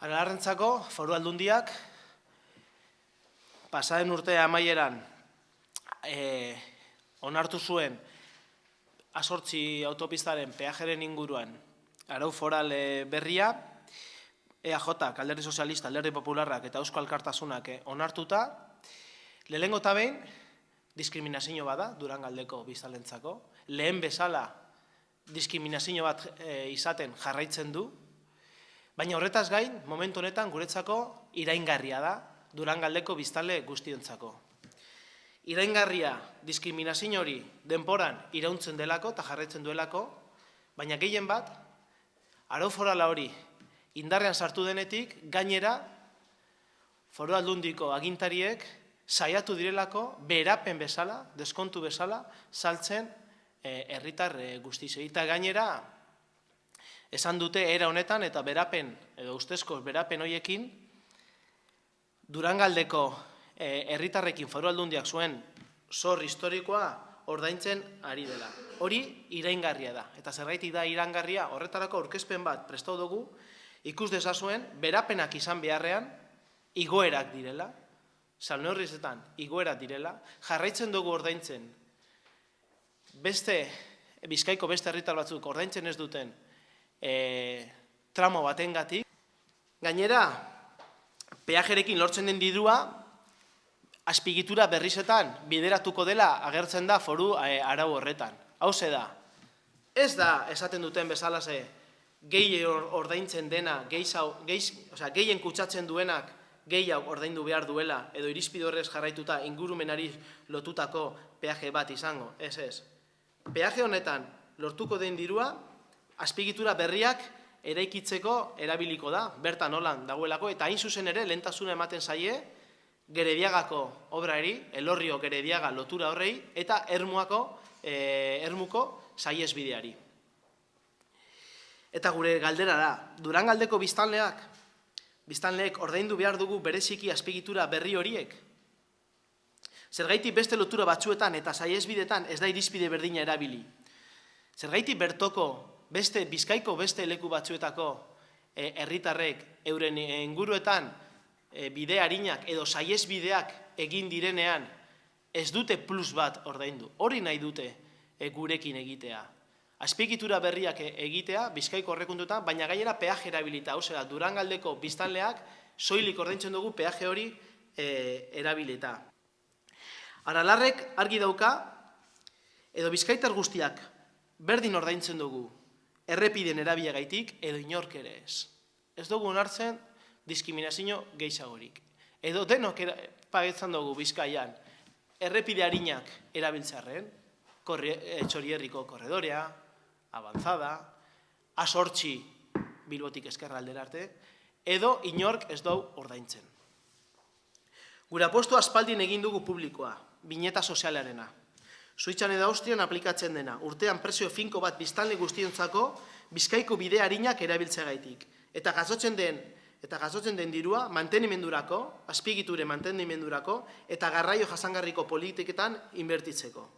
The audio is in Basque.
Aralarrentzako foru aldundiak pasaden urte amaieran onartu zuen A8 autopistaren peajeren inguruan arau foral berria, EAJ, Alderdi Sozialista, Alderdi Popularrak eta Eusko Alkartasunak onartuta, lehenengo eta behin diskriminazio bada Durangaldeko biztanlentzako, lehen bezala diskriminazio bat izaten jarraitzen du, baina horretaz gain, momentu honetan guretzako iraingarria da Durangaldeko biztanle guztiontzako. Iraingarria diskriminazio hori denporan irauntzen delako eta jarraitzen duelako, baina gehien bat, arau forala hori indarrean sartu denetik, gainera foru aldundiko agintariek saiatu direlako berapen bezala, deskontu bezala, saltzen herritar guztiei. Eta gainera, esan dute era honetan eta berapen, edo ustezko berapen horiekin, Durangaldeko herritarrekin foru aldundiak zuen zor historikoa ordaintzen ari dela. Hori iraingarria da. Eta zergaitik da iraingarria, horretarako aurkezpen bat prestatu dugu, ikus dezazuen, berapenak izan beharrean, igoerak direla, salneurrizetan igoerak direla, jarraitzen dugu ordaintzen, Bizkaiko beste herritar batzuk ordaintzen ez duten tramo batengatik. Gainera, peajerekin lortzen den dirua, azpiegitura berrizetan bideratuko dela agertzen da foru arau horretan. Hauze da, ez da esaten duten bezalase gehien ordaintzen dena, gehien kutsatzen duenak gehiago ordaindu behar duela, edo irizpide horrez jarraituta ingurumenari lotutako peaje bat izango, ez. Peaje honetan lortuko den dirua, azpiegitura berriak eraikitzeko erabiliko da, bertan holan dagoelako, eta hain zuzen ere lehentasuna ematen zaie, Gerediagako obrari, Elorrio Gerediaga lotura horrei, eta Ermuko saiesbideari. Eta gure galdera da, Durangaldeko biztanleek ordaindu behar dugu bereziki azpiegitura berri horiek? Zergaitik beste lotura batzuetan eta saiesbidetan ez da irizpide berdina erabili? Zergaitik bertoko Bizkaiko beste leku batzuetako herritarrek euren inguruetan bide arinak edo saiesbideak egin direnean ez dute plus bat ordaindu? Hori nahi dute gurekin egitea. Azpiegitura berriak egitea, Bizkaiko horrekuntutan, baina gainera peaje erabilita. Hau zera, Durangaldeko biztanleak soilik ordaintzen dugu peaje hori erabilita. Aralarrek argi dauka, edo bizkaitar guztiak berdin ordaintzen dugu errepiden erabilegaitik, edo inork ere ez. Ez dugu onartzen diskriminazio gehiagorik. Edo denok pagetzen dugu Bizkaian errepide arinak erabiltzarren, Txorierriko korredorea, Avanzada, A8 Bilbotik ezkerraldera arte, edo inork ez dugu ordaintzen. Gure apostu aspaldin egin dugu publikoa, bineta sozialarena. Suitzan edo Austrian aplikatzen dena, urtean prezio finko bat biztanle guztiontzako Bizkaiko bide arinak erabiltzegaitik. Eta jasotzen den dirua mantenimendurako, azpiegiture mantenimendurako eta garraio jasangarriko politiketan inbertitzeko.